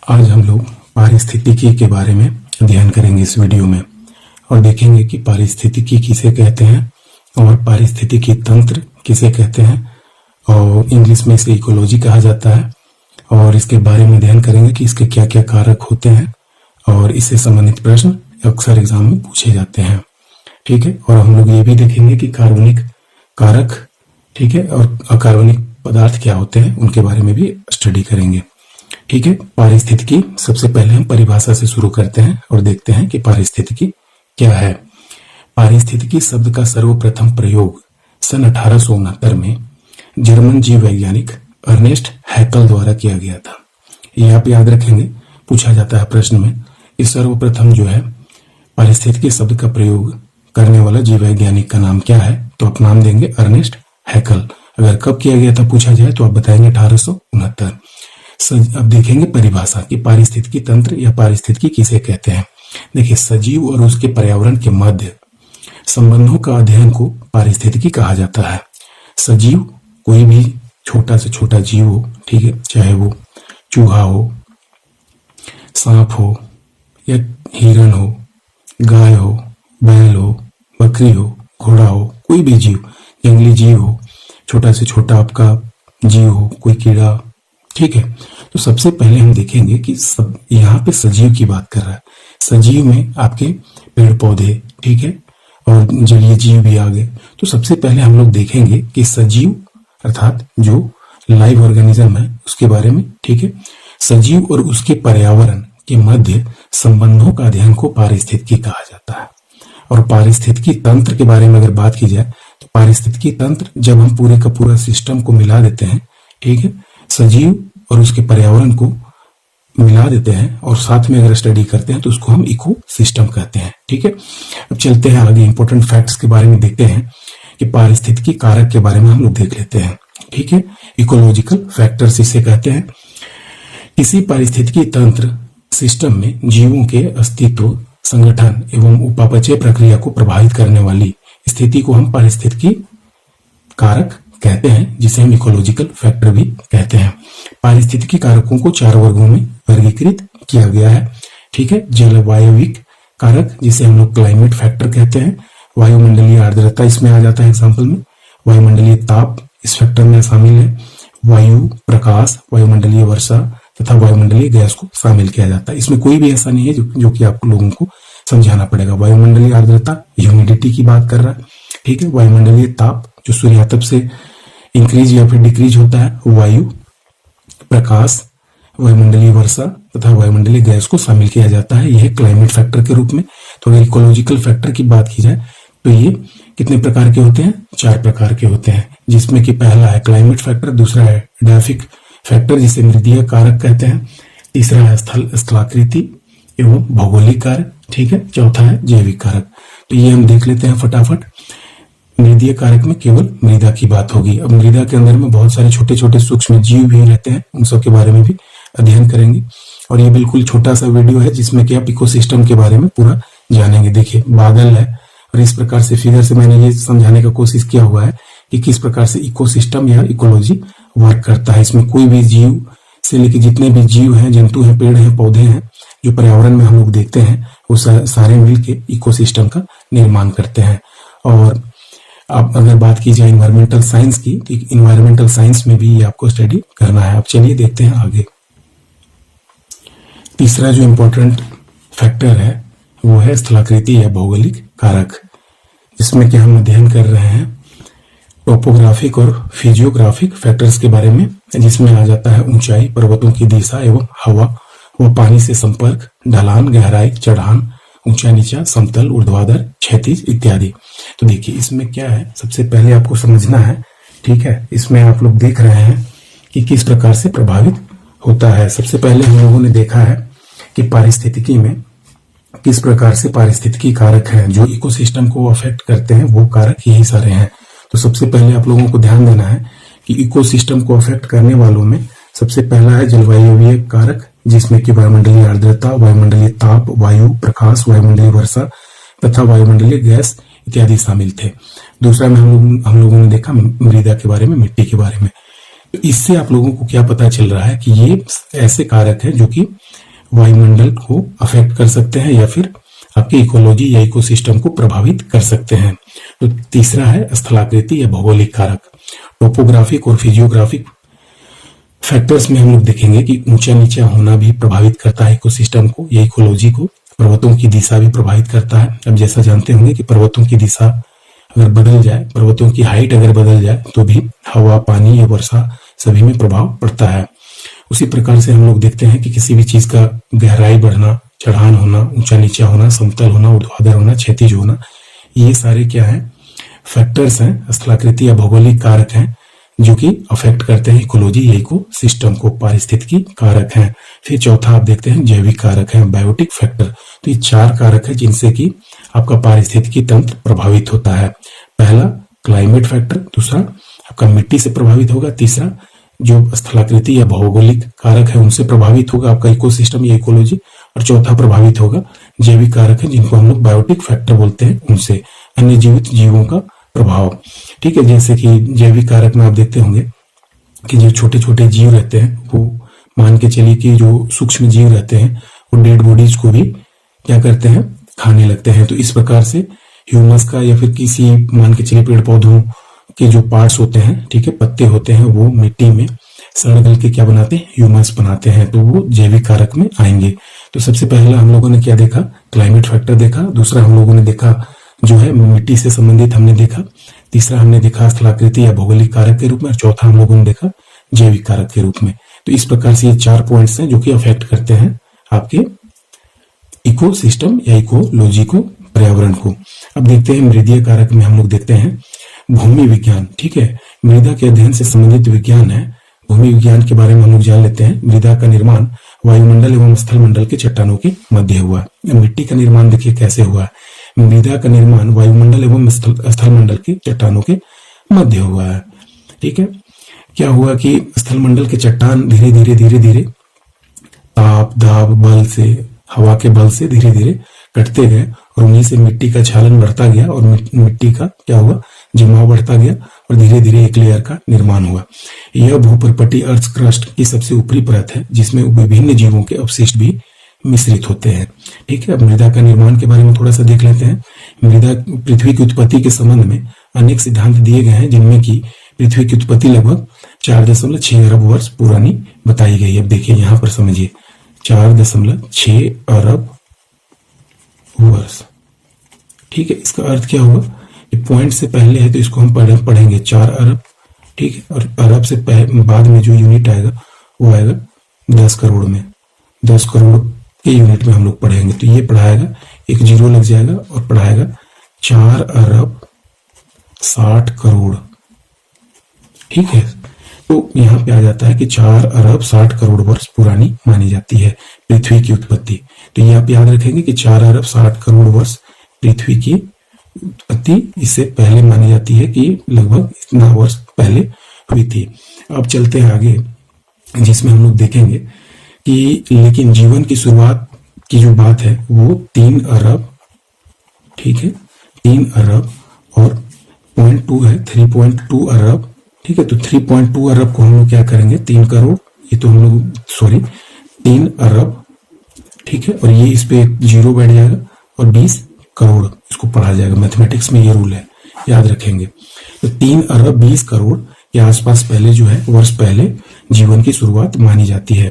आज हम लोग पारिस्थितिकी के बारे में अध्ययन करेंगे इस वीडियो में और देखेंगे कि पारिस्थितिकी किसे कहते हैं और पारिस्थितिकी तंत्र किसे कहते हैं और इंग्लिश में इसे इकोलॉजी कहा जाता है। और इसके बारे में अध्ययन करेंगे कि इसके क्या क्या कारक होते हैं और इससे संबंधित प्रश्न अक्सर एग्जाम में पूछे जाते हैं। ठीक है, और हम लोग ये भी देखेंगे कि कार्बनिक कारक, ठीक है, और अकार्बनिक पदार्थ क्या होते हैं उनके बारे में भी स्टडी करेंगे। ठीक है, पारिस्थितिकी सबसे पहले हम परिभाषा से शुरू करते हैं और देखते हैं कि पारिस्थितिकी क्या है। पारिस्थितिकी शब्द का सर्वप्रथम प्रयोग सन 1869 में जर्मन जीव वैज्ञानिक अर्नेस्ट हैकल द्वारा किया गया था। ये आप याद रखेंगे, पूछा जाता है प्रश्न में। इस सर्वप्रथम जो है पारिस्थितिकी शब्द का प्रयोग करने वाला जीव वैज्ञानिक का नाम क्या है, तो आप नाम देंगे अर्नेस्ट हैकल। अगर कब किया गया था पूछा जाए तो आप बताएंगे 1869। अब देखेंगे परिभाषा कि पारिस्थितिकी तंत्र या पारिस्थितिकी किसे कहते हैं। देखिए, सजीव और उसके पर्यावरण के मध्य संबंधों का अध्ययन को पारिस्थितिकी कहा जाता है। सजीव कोई भी छोटा से छोटा जीव हो, ठीक है, चाहे वो चूहा हो, सांप हो या हिरण हो, गाय हो, बैल हो, बकरी हो, घोड़ा हो, कोई भी जीव, जंगली जीव हो, छोटा से छोटा आपका जीव हो, कोई कीड़ा, ठीक है। तो सबसे पहले हम देखेंगे कि यहाँ पे सजीव की बात कर रहा है। सजीव में आपके पेड़ पौधे, ठीक है, और जलीय जीव भी आ गए। तो सबसे पहले हम लोग देखेंगे कि सजीव अर्थात जो लाइव ऑर्गेनिज्म है उसके बारे में, ठीक है। सजीव और उसके पर्यावरण के मध्य संबंधों का अध्ययन को पारिस्थितिकी कहा जाता है। और पारिस्थितिकी तंत्र के बारे में अगर बात की जाए तो पारिस्थितिकी तंत्र जब हम पूरे का पूरा सिस्टम को मिला देते हैं, ठीक है, सजीव और उसके पर्यावरण को मिला देते हैं और साथ में अगर स्टडी करते हैं तो उसको हम इको सिस्टम कहते हैं। ठीक है, अब चलते हैं आगे, इंपॉर्टेंट फैक्ट्स के बारे में देखते हैं कि पारिस्थितिकी कारक के बारे में हम लोग देख लेते हैं। ठीक है, इकोलॉजिकल फैक्टर्स इसे कहते हैं। किसी पारिस्थितिकी तंत्र सिस्टम में जीवों के अस्तित्व, संगठन एवं उपापचय प्रक्रिया को प्रभावित करने वाली स्थिति को हम पारिस्थितिकी कारक कहते हैं, जिसे हम इकोलॉजिकल फैक्टर भी कहते हैं। पारिस्थितिकी कारकों को 4 वर्गों में वर्गीकृत किया गया है। ठीक है, जलवायविक कारक जिसे हम लोग क्लाइमेट फैक्टर कहते हैं। वायुमंडलीय आर्द्रता इसमें आ जाता है एग्जाम्पल में। वायुमंडलीय ताप इस फैक्टर में शामिल है। वायु, प्रकाश, वायुमंडलीय वर्षा तथा वायुमंडलीय गैस को शामिल किया जाता है। इसमें कोई भी ऐसा नहीं है जो कि आप लोगों को समझाना पड़ेगा। वायुमंडलीय आर्द्रता ह्यूमिडिटी की बात कर रहा है। ठीक है, वायुमंडलीय ताप जो सूर्यातप से इंक्रीज या फिर डिक्रीज होता है। वायु, प्रकाश, वायुमंडलीय वर्षा तथा वायुमंडलीय गैस को शामिल किया जाता है, यह क्लाइमेट फैक्टर के रूप में। तो अगर इकोलॉजिकल फैक्टर की बात की जाए तो ये कितने प्रकार के होते हैं? 4 प्रकार के होते हैं, जिसमें कि पहला है क्लाइमेट फैक्टर, दूसरा है एडाफिक फैक्टर जिसे मृदीय कारक कहते हैं, तीसरा है स्थलाकृति एवं भौगोलिक कारक, ठीक है, चौथा है जैविक कारक। तो ये हम देख लेते हैं फटाफट। मृदीय कारक में केवल मृदा की बात होगी। अब मृदा के अंदर में बहुत सारे छोटे छोटे सूक्ष्म जीव भी रहते हैं, उन सब के बारे में भी अध्ययन करेंगे। और ये बिल्कुल छोटा सा वीडियो है जिसमें कि आप इकोसिस्टम के बारे में पूरा जानेंगे। देखिए, बादल है और इस प्रकार से फिगर से मैंने ये समझाने का कोशिश किया हुआ है कि किस प्रकार से इकोसिस्टम या इकोलॉजी वर्क करता है। इसमें कोई भी जीव से लेकर जितने भी जीव हैं, जंतु हैं, पेड़ हैं, पौधे हैं, जो पर्यावरण में हम लोग देखते हैं, वो सारे मिलके इकोसिस्टम का निर्माण करते हैं। और अब अगर बात की जाए इन्वायरमेंटल साइंस की, तो इन्वायरमेंटल साइंस में भी ये आपको स्टडी करना है। अब चलिए देखते हैं आगे। तीसरा जो इम्पोर्टेंट फैक्टर है वो है स्थलाकृति या भौगोलिक कारक, जिसमें कि हम अध्ययन कर रहे हैं टोपोग्राफिक और फिजियोग्राफिक फैक्टर्स के बारे में, जिसमें आ जाता है ऊंचाई, पर्वतों की दिशा एवं हवा व पानी से संपर्क, ढलान, गहराई, चढ़ान, ऊंचा नीचा, समतल, ऊर्ध्वाधर, क्षैतिज इत्यादि। तो देखिए, इसमें क्या है, सबसे पहले आपको समझना है, ठीक है, इसमें आप लोग देख रहे हैं कि किस प्रकार से प्रभावित होता है। सबसे पहले हम लोगों ने देखा है कि पारिस्थितिकी में किस प्रकार से पारिस्थितिकी कारक हैं जो इकोसिस्टम को अफेक्ट करते हैं, वो कारक यही सारे हैं। तो सबसे पहले आप लोगों को ध्यान देना है कि इकोसिस्टम को अफेक्ट करने वालों में सबसे पहला है जलवायु कारक, जिसमें कि वायुमंडलीय आर्द्रता, वायुमंडलीय ताप, वायु, प्रकाश, वायुमंडलीय वर्षा तथा वायुमंडलीय गैस इत्यादि शामिल थे। दूसरा में हम लोगों ने देखा मृदा के बारे में, मिट्टी के बारे में। तो इससे आप लोगों को क्या पता चल रहा है कि ये ऐसे कारक हैं जो कि वायुमंडल को अफेक्ट कर सकते हैं या फिर आपके इकोलॉजी या इकोसिस्टम को प्रभावित कर सकते हैं। तो तीसरा है स्थलाकृति या भौगोलिक कारक। टोपोग्राफिक और फिजियोग्राफिक फैक्टर्स में हम लोग देखेंगे कि ऊंचा नीचा होना भी प्रभावित करता है इकोसिस्टम को या इकोलॉजी को। पर्वतों की दिशा भी प्रभावित करता है। अब जैसा जानते होंगे कि पर्वतों की दिशा अगर बदल जाए, पर्वतों की हाइट अगर बदल जाए तो भी हवा, पानी या वर्षा सभी में प्रभाव पड़ता है। उसी प्रकार से हम लोग देखते हैं कि किसी भी चीज का गहराई बढ़ना, चढ़ान होना, ऊंचा नीचा होना, समतल होना, ऊर्ध्वाधर होना, क्षैतिज होना, ये सारे क्या है, फैक्टर्स हैं, स्थलाकृति या भौगोलिक कारक हैं जो कि अफेक्ट करते हैं इकोलॉजी या इको सिस्टम को, पारिस्थितिकी कारक हैं। फिर चौथा आप देखते हैं जैविक कारक हैं, बायोटिक फैक्टर। तो ये 4 कारक है जिनसे कि आपका पारिस्थितिकी तंत्र प्रभावित होता है। पहला क्लाइमेट फैक्टर, दूसरा आपका मिट्टी से प्रभावित होगा, तीसरा जो स्थलाकृति या भौगोलिक कारक है उनसे प्रभावित होगा आपका इकोसिस्टम या इकोलॉजी, और चौथा प्रभावित होगा जैविक कारक है जिनको हम लोग बायोटिक फैक्टर बोलते हैं, उनसे अन्य जीवित जीवों का प्रभाव। ठीक है, जैसे कि जैविक कारक में आप देखते होंगे कि जो छोटे छोटे जीव रहते हैं, वो मान के चलिए कि जो सूक्ष्म जीव रहते हैं वो डेड बॉडीज को भी क्या करते हैं, खाने लगते हैं। तो इस प्रकार से ह्यूमस का या फिर किसी मान के चलिए पेड़ पौधों के जो पार्ट्स होते हैं, ठीक है, पत्ते होते हैं, वो मिट्टी में सड़ गल के क्या बनाते हैं, ह्यूमस बनाते हैं, तो वो जैविक कारक में आएंगे। तो सबसे पहला हम लोगों ने क्या देखा, क्लाइमेट फैक्टर देखा, दूसरा हम लोगों ने देखा जो है मिट्टी से संबंधित हमने देखा, तीसरा हमने देखा स्थलाकृति या भौगोलिक कारक के रूप में, और चौथा हम लोगों ने देखा जैविक कारक के रूप में। तो इस प्रकार से ये 4 पॉइंट्स हैं जो कि अफेक्ट करते हैं आपके इकोसिस्टम या इकोलॉजी को, पर्यावरण को। अब देखते हैं मृदीय कारक में हम लोग देखते हैं भूमि विज्ञान। ठीक है, मृदा के अध्ययन से संबंधित विज्ञान है। भूमि विज्ञान के बारे में हम लोग जान लेते हैं। मृदा का निर्माण वायुमंडल एवं स्थलमंडल के चट्टानों के मध्य हुआ। मिट्टी का निर्माण देखिए कैसे हुआ। मृदा का निर्माण वायुमंडल एवं स्थलमंडल के चट्टानों के मध्य हुआ है। ठीक है, क्या हुआ कि स्थलमंडल के चट्टान धीरे धीरे धीरे धीरे ताप, दाब, बल से, हवा के बल से धीरे धीरे कटते गए, और उन्हीं से मिट्टी का क्षालन बढ़ता गया, और मिट्टी का क्या हुआ, जमाव बढ़ता गया, और धीरे धीरे एक लेयर का निर्माण हुआ। यह भूपर्पटी अर्थ क्रस्ट की सबसे ऊपरी परत है जिसमें विभिन्न जीवों के अवशिष्ट भी मिश्रित होते हैं। ठीक है, अब मृदा का निर्माण के बारे में थोड़ा सा देख लेते हैं। मृदा, पृथ्वी की उत्पत्ति के संबंध में अनेक सिद्धांत दिए गए हैं जिनमें कि पृथ्वी की उत्पत्ति लगभग 4.6 अरब वर्ष पुरानी बताई गई है। अब देखिए यहाँ पर समझिए, 4.6 अरब वर्ष। ठीक है, इसका अर्थ क्या हुआ, ये पॉइंट से पहले है तो इसको हम पढ़ेंगे 4 अरब। ठीक है, और अरब से बाद में जो यूनिट आएगा वो आएगा 10 करोड़ में, 10 करोड़ के यूनिट में हम लोग पढ़ेंगे। तो ये पढ़ाएगा, एक जीरो लग जाएगा और पढ़ाएगा 4 अरब 60 करोड़। ठीक है, तो यहाँ पे आ जाता है कि 4 अरब 60 करोड़ वर्ष पुरानी मानी जाती है पृथ्वी की उत्पत्ति। तो ये आप याद रखेंगे कि 4 अरब 60 करोड़ वर्ष पृथ्वी की उत्पत्ति इससे पहले मानी जाती है कि लगभग इतना वर्ष पहले हुई थी। अब चलते हैं आगे, जिसमें हम लोग देखेंगे कि लेकिन जीवन की शुरुआत की जो बात है वो 3 अरब, ठीक है, 3 अरब और 0.2 है, 3.2 अरब। ठीक है, तो 3.2 अरब को हम लोग क्या करेंगे, 3 करोड़, ये तो हम लोग 3 अरब, ठीक है, और ये इस पे जीरो बैठ जाएगा और 20 करोड़ इसको पढ़ा जाएगा। मैथमेटिक्स में ये रूल है, याद रखेंगे। तो 3 अरब 20 करोड़ के आसपास पहले जो है वर्ष पहले जीवन की शुरुआत मानी जाती है।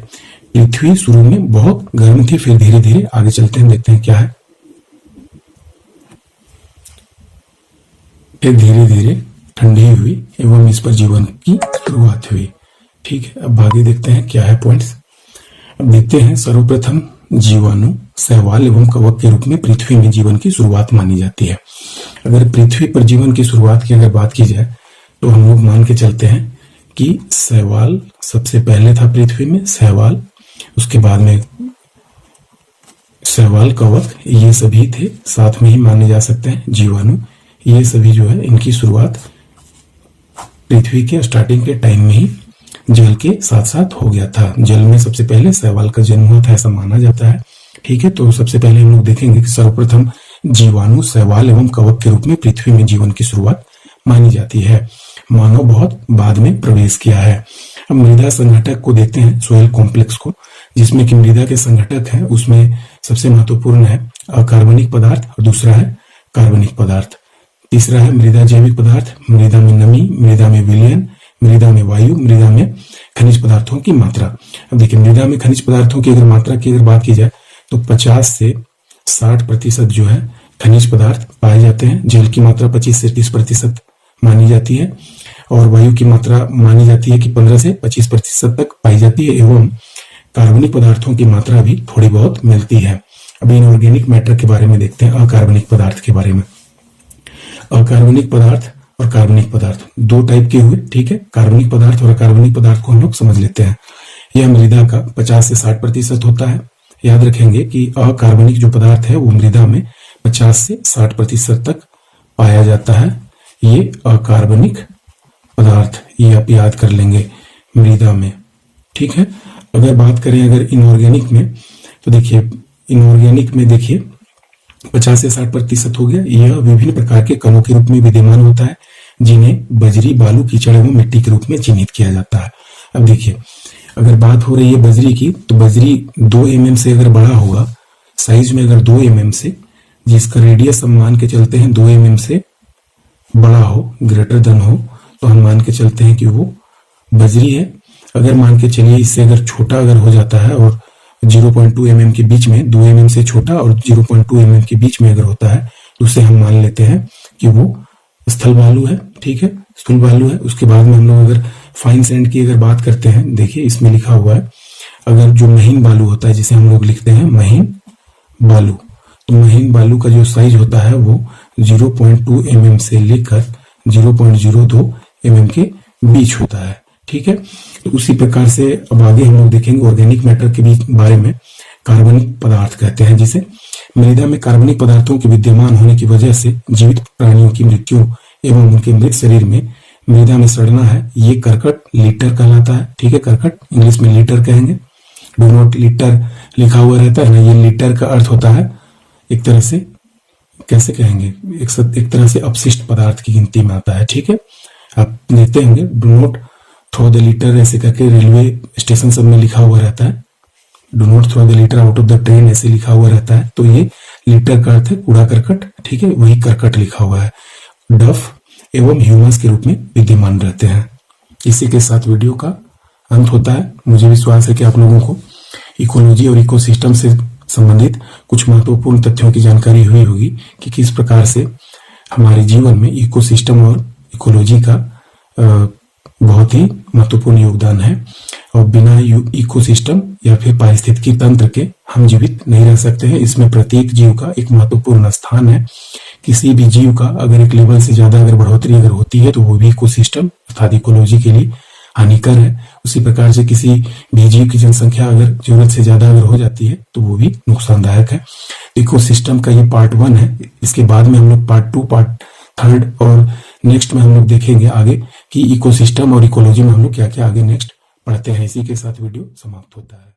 पृथ्वी शुरू में बहुत गर्म थी, फिर धीरे धीरे आगे चलते हैं, देखते हैं क्या है, फिर धीरे धीरे ठंडी हुई एवं इस पर जीवन की शुरुआत हुई। ठीक है, अब आगे देखते हैं क्या है पॉइंट्स। अब देखते हैं, सर्वप्रथम जीवाणु, शैवाल एवं कवक के रूप में पृथ्वी में जीवन की शुरुआत मानी जाती है। अगर पृथ्वी पर जीवन की शुरुआत की अगर बात की जाए तो हम लोग मान के चलते हैं कि शैवाल सबसे पहले था पृथ्वी में, शैवाल, उसके बाद में शैवाल, कवक, ये सभी थे, साथ में ही माने जा सकते हैं जीवाणु। ये सभी जो है इनकी शुरुआत पृथ्वी के स्टार्टिंग के टाइम में ही जल के साथ साथ हो गया था। जल में सबसे पहले शैवाल का जन्म हुआ था, ऐसा माना जाता है। ठीक है, तो सबसे पहले हम लोग देखेंगे कि सर्वप्रथम जीवाणु, शैवाल एवं कवक के रूप में पृथ्वी में जीवन की शुरुआत मानी जाती है। मानव बहुत बाद में प्रवेश किया है। अब मृदा संघटक को देखते हैं, सोयल कॉम्प्लेक्स को, जिसमें कि मृदा के संघटक है, उसमें सबसे महत्वपूर्ण है अकार्बनिक पदार्थ और दूसरा है कार्बनिक पदार्थ। तीसरा है मृदा जैविक पदार्थ, मृदा में नमी, मृदा में विलयन, मृदा में वायु, मृदा में खनिज पदार्थों की मात्रा। अब देखिए मृदा में खनिज पदार्थों की अगर मात्रा की अगर बात की जाए तो 50 से 60% जो है खनिज पदार्थ पाए जाते हैं। जल की मात्रा 25 से 30% मानी जाती है और वायु की मात्रा मानी जाती है कि 15 से 25% तक पाई जाती है, एवं कार्बनिक पदार्थों की मात्रा भी थोड़ी बहुत मिलती है। अभी इनऑर्गेनिक मैटर के बारे में देखते हैं, अकार्बनिक पदार्थ के बारे में। अकार्बनिक पदार्थ और कार्बनिक पदार्थ दो टाइप के हुए, ठीक है। कार्बनिक पदार्थ और अकार्बनिक पदार्थ को हम लोग समझ लेते हैं। यह मृदा का 50 से 60% होता है। याद रखेंगे कि अकार्बनिक जो पदार्थ है वो मृदा में 50 से 60% तक पाया जाता है। ये अकार्बनिक पदार्थ, ये आप याद कर लेंगे मृदा में, ठीक है। अगर बात करें अगर इनऑर्गेनिक में, तो देखिए इनऑर्गेनिक में देखिए 50 से 60% हो गया। यह विभिन्न प्रकार के कणों के रूप में विद्यमान होता है, जिन्हें बजरी, बालू, कीचड़ एवं मिट्टी के रूप में चिन्हित किया जाता है। अब देखिए अगर बात हो रही है बजरी की, तो बजरी 2 mm से अगर बड़ा होगा, साइज में अगर 2 mm से, जिसका रेडियस हम मान के चलते हैं 2 mm से बड़ा हो, ग्रेटर देन हो, तो हम मान के चलते हैं कि वो बजरी है। अगर मान के चलिए इससे अगर छोटा अगर हो जाता है और 0.2 mm के बीच में, 2 mm से छोटा और 0.2 mm के बीच में अगर होता है, तो उसे हम मान लेते हैं कि वो स्थल बालू है, ठीक है, स्थूल बालू है। उसके बाद में हम लोग अगर फाइन सैंड की अगर बात करते हैं, देखिए इसमें लिखा हुआ है अगर जो महीन बालू होता है, जिसे हम लोग लिखते हैं महीन बालू, तो महीन बालू का जो साइज होता है वो 0.2 mm से लेकर 0.02 mm के बीच होता है, ठीक है। तो उसी प्रकार से अब आगे हम लोग देखेंगे ऑर्गेनिक मैटर के बीच बारे में। कार्बनिक पदार्थ कहते हैं जिसे। मृदा में कार्बनिक पदार्थों के विद्यमान होने की वजह से जीवित प्राणियों की मृत्यु एवं उनके मृत शरीर में मृदा में सड़ना है, ये कर्कट लीटर कहलाता है, ठीक है। कर्कट इंग्लिश में लीटर कहेंगे। डू नॉट लीटर लिखा हुआ रहता है ना, ये लीटर का अर्थ होता है एक तरह से, कैसे कहेंगे, एक तरह से अपशिष्ट पदार्थ की गिनती में आता है, ठीक है। आप देखते होंगे do not throw the litter ऐसे करके रेलवे स्टेशन सब में लिखा हुआ रहता है, do not throw the litter out of the train ऐसे लिखा हुआ रहता है। तो ये लीटर का अर्थ है कूड़ा करकट, ठीक है, वही करकट लिखा हुआ है। डफ एवं ह्यूमस के रूप में विद्यमान रहते हैं। इसी के साथ वीडियो का अंत होता है। मुझे विश्वास है कि आप लोगों को इकोलॉजी और इकोसिस्टम से संबंधित कुछ महत्वपूर्ण तथ्यों की जानकारी हुई होगी कि किस प्रकार से हमारे जीवन में इकोसिस्टम और इकोलॉजी का बहुत ही महत्वपूर्ण योगदान है और बिना इकोसिस्टम या फिर पारिस्थितिकी तंत्र के हम जीवित नहीं रह सकते हैं। इसमें प्रत्येक जीव का एक महत्वपूर्ण स्थान है। किसी भी जीव का अगर एक लेवल से ज्यादा अगर बढ़ोतरी अगर होती है तो वो भी इकोसिस्टम अर्थात इकोलॉजी के लिए हानिकर है। उसी प्रकार से किसी भी जीव की जनसंख्या अगर जरूरत से ज्यादा अगर हो जाती है तो वो भी नुकसानदायक है। इकोसिस्टम का ये पार्ट 1 है। इसके बाद में हम लोग पार्ट 2, पार्ट 3 और नेक्स्ट में हम लोग देखेंगे आगे कि इकोसिस्टम और इकोलॉजी में हम लोग क्या क्या आगे नेक्स्ट पढ़ते हैं। इसी के साथ वीडियो समाप्त होता है।